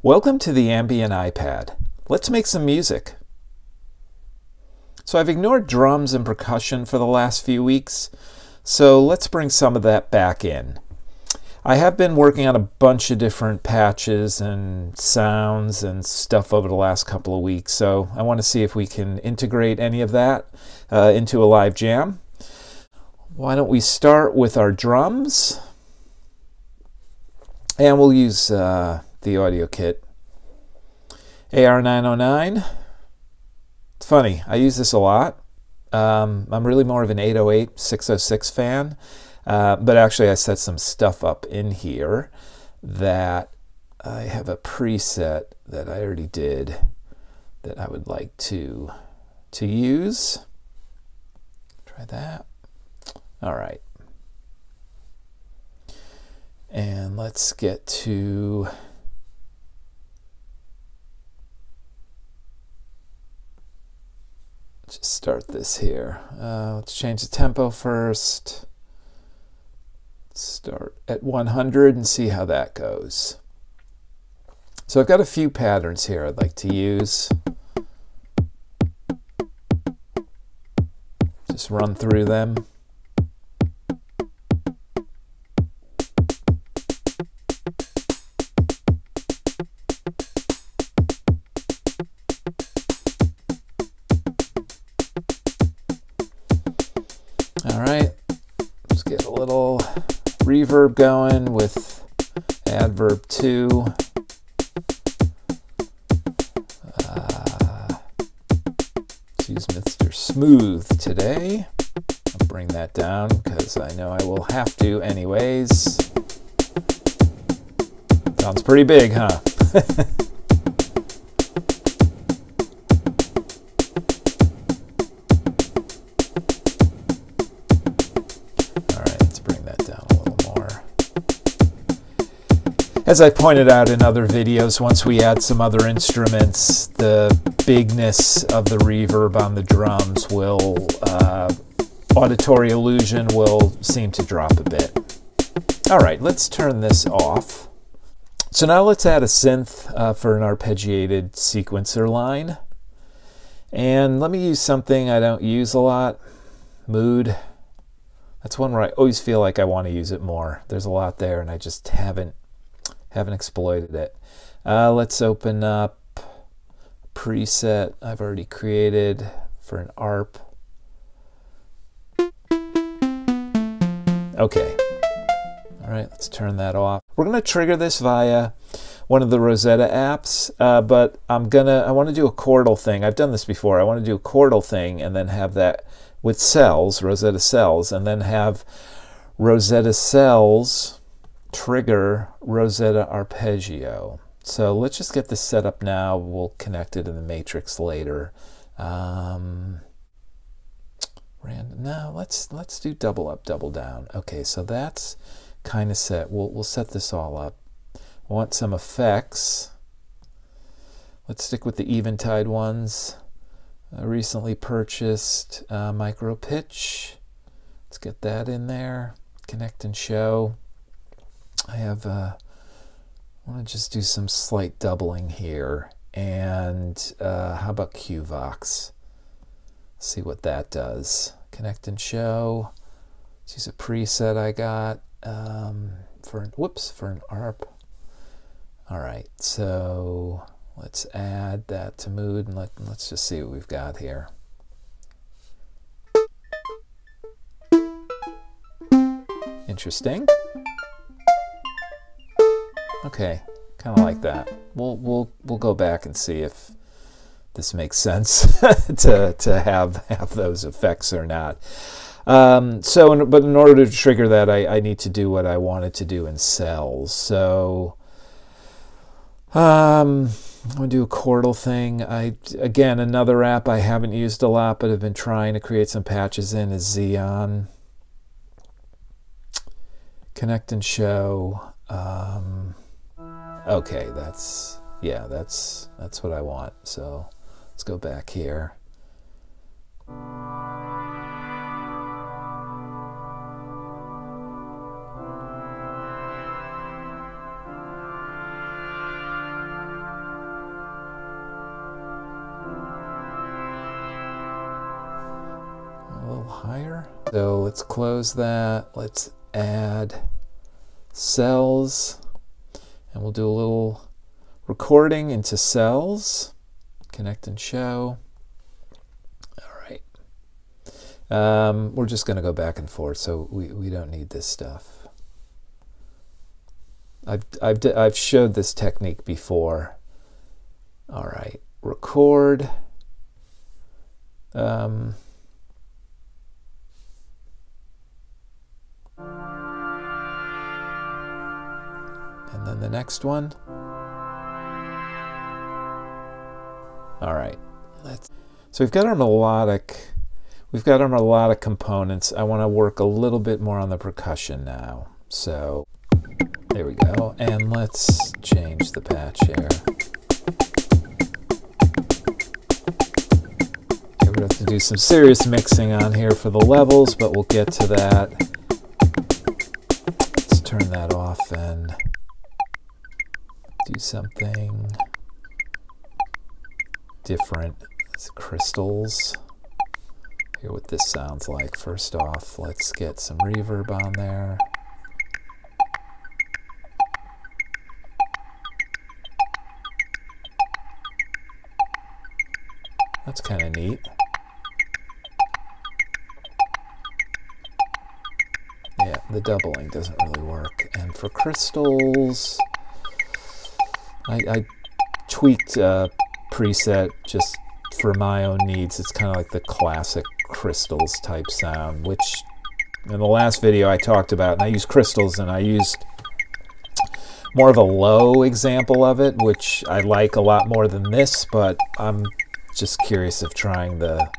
Welcome to the Ambient iPad. Let's make some music. So I've ignored drums and percussion for the last few weeks, so let's bring some of that back in. I have been working on a bunch of different patches and sounds and stuff over the last couple of weeks, so I want to see if we can integrate any of that into a live jam. Why don't we start with our drums, and we'll use the AudioKit AR-909. It's funny, I use this a lot. I'm really more of an 808, 606 fan, but actually I set some stuff up in here that I have a preset that I already did that I would like to use. Try that. All right. And let's get to just start this here. Let's change the tempo first. Let's start at 100 and see how that goes. So I've got a few patterns here I'd like to use. Just run through them. All right, let's get a little reverb going with Adverb 2. Let's use Mr. Smoov today. I'll bring that down because I know I will have to anyways. Sounds pretty big, huh? As I pointed out in other videos, once we add some other instruments, the bigness of the reverb on the drums will, auditory illusion will seem to drop a bit. All right, let's turn this off. So now let's add a synth for an arpeggiated sequencer line. And let me use something I don't use a lot, Mood. That's one where I always feel like I want to use it more. There's a lot there and I just haven't exploited it. Let's open up a preset I've already created for an ARP. Okay. All right, let's turn that off. We're going to trigger this via one of the Rozeta apps, but I want to do a chordal thing. I've done this before. I want to do a chordal thing and then have that with cells, Rozeta cells, and then have Rozeta cells trigger Rozeta arpeggio. So let's just get this set up now. We'll connect it in the matrix later. Random. No, let's do double up, double down. Okay, so that's kind of set. We'll set this all up. I want some effects. Let's stick with the Eventide ones. I recently purchased MicroPitch. Let's get that in there. Connect and show. I want to just do some slight doubling here, and how about QVox? See what that does. Connect and show. Let's use a preset I got for an ARP. All right, so let's add that to Mood, and let's just see what we've got here. Interesting. Okay, kind of like that. We'll go back and see if this makes sense to have those effects or not. But in order to trigger that, I need to do what I wanted to do in cells. So I'm going to do a chordal thing. Again, another app I haven't used a lot, but have been trying to create some patches in is Zeeon. Connect and show. Okay, that's what I want. So let's go back here. higher. So let's close that. Let's add cells, and we'll do a little recording into cells. Connect and show. All right. We're just going to go back and forth, so we don't need this stuff. I've showed this technique before. All right, record. And then the next one. All right, so we've got our melodic. We've got our melodic components. I want to work a little bit more on the percussion now. So there we go, and let's change the patch here. We're going to have to do some serious mixing on here for the levels, but we'll get to that. Let's turn that off and do something different. It's crystals. Hear what this sounds like. First off, let's get some reverb on there. That's kind of neat. Yeah, the doubling doesn't really work. And for crystals, I tweaked a preset just for my own needs. It's kind of like the classic crystals type sound, which in the last video I talked about, and I used crystals, and I used more of a low example of it, which I like a lot more than this, but I'm just curious of trying the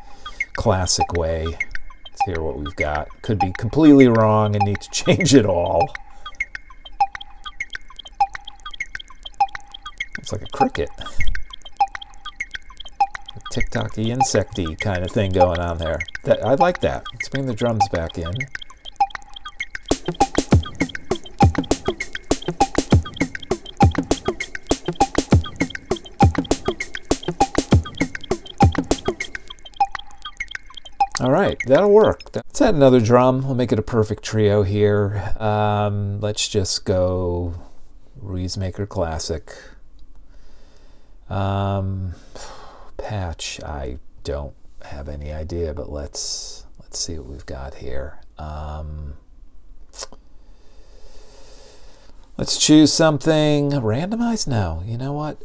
classic way. Let's hear what we've got. Could be completely wrong and need to change it all. It's like a cricket. A tick-tocky, insecty kind of thing going on there. I like that. Let's bring the drums back in. All right, that'll work. Let's add another drum. We'll make it a perfect trio here. Let's just go Ruismaker Classic. Patch, I don't have any idea, but let's see what we've got here. Let's choose something. Randomize? No. You know what?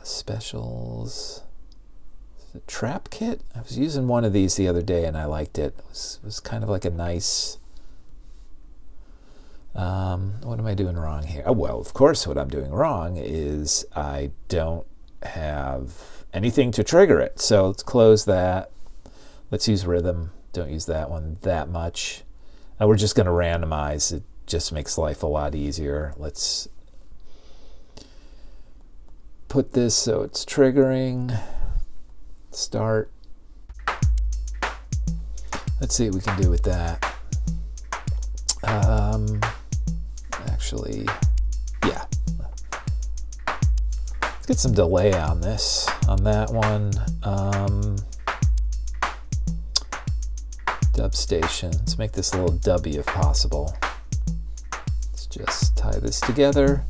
Specials. The trap kit? I was using one of these the other day and I liked it. It was kind of like a nice... what am I doing wrong here? Oh, well, of course what I'm doing wrong is I don't have anything to trigger it. So let's close that. Let's use rhythm. Don't use that one that much. We're just going to randomize. It just makes life a lot easier. Let's put this so it's triggering. Start. Let's see what we can do with that. Actually, yeah. Let's get some delay on this, on that one. Dub station. Let's make this a little dubby if possible. Let's just tie this together.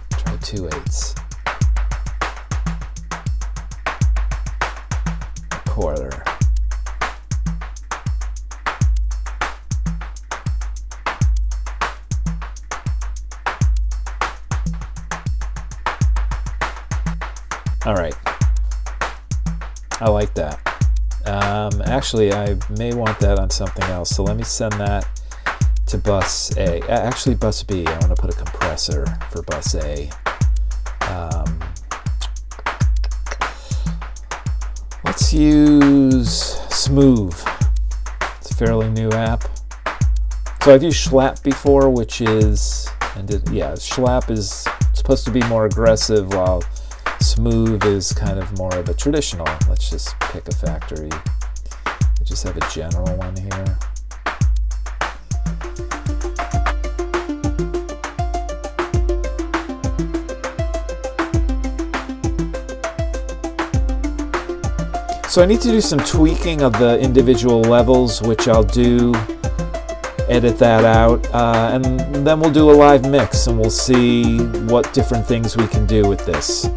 Try 2/8. Quarter. All right, I like that. Actually, I may want that on something else, so let me send that to bus A. Actually, bus B. I want to put a compressor for bus A. Let's use Smoov. It's a fairly new app. So I've used Schlap before, which is, yeah, Schlap is supposed to be more aggressive, while Smoov is kind of more of a traditional. Let's just pick a factory. I just have a general one here. So I need to do some tweaking of the individual levels, which I'll do, edit that out, and then we'll do a live mix and we'll see what different things we can do with this.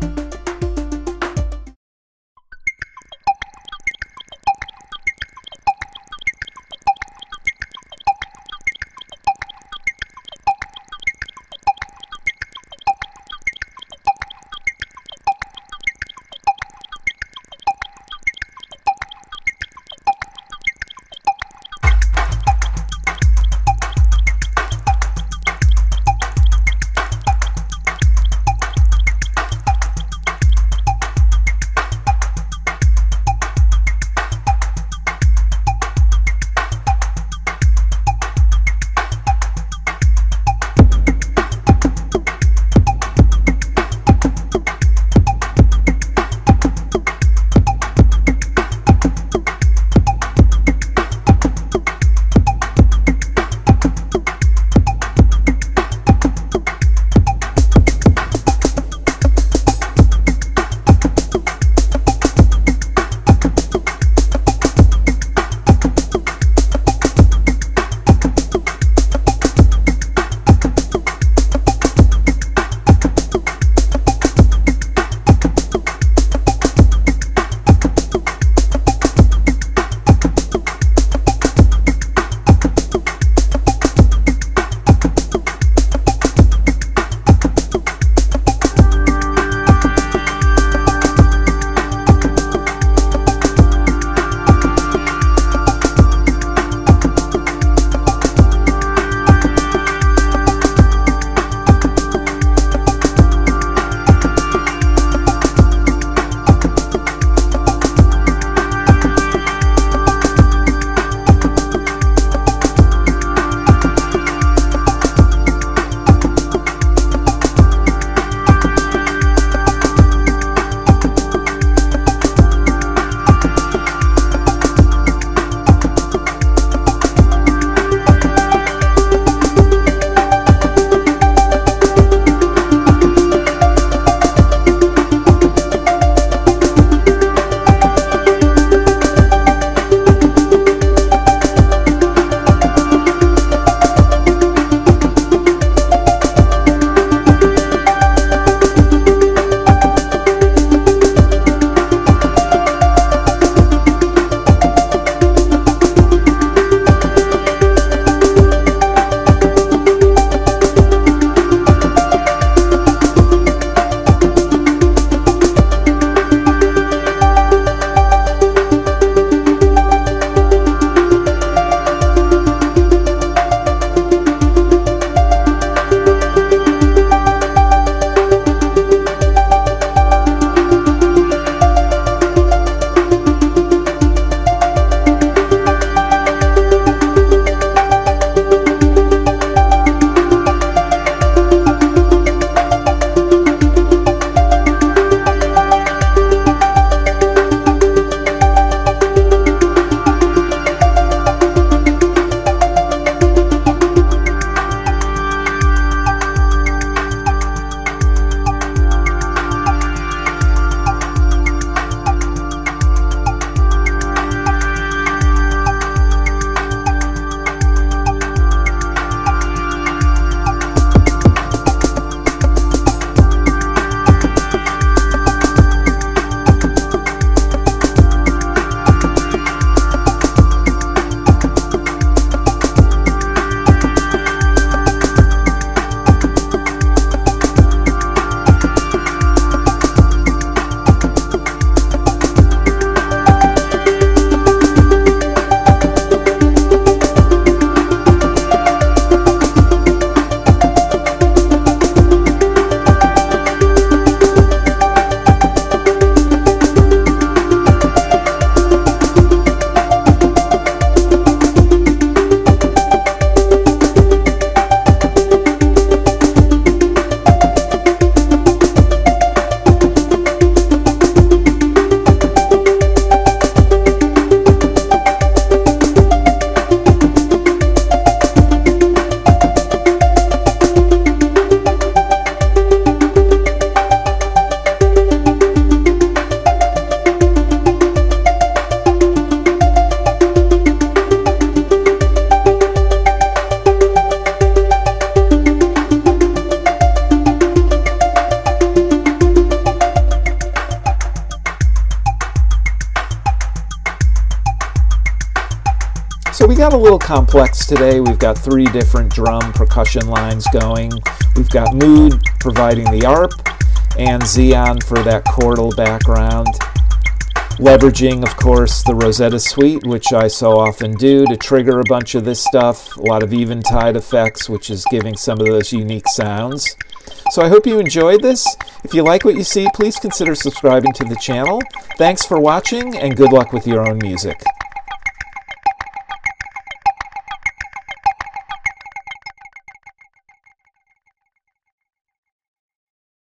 got a little complex today. We've got 3 different drum percussion lines going. We've got Mood providing the ARP, and Zeeon for that chordal background. Leveraging, of course, the Rozeta suite, which I so often do to trigger a bunch of this stuff. A lot of Eventide effects, which is giving some of those unique sounds. So I hope you enjoyed this. If you like what you see, please consider subscribing to the channel. Thanks for watching, and good luck with your own music.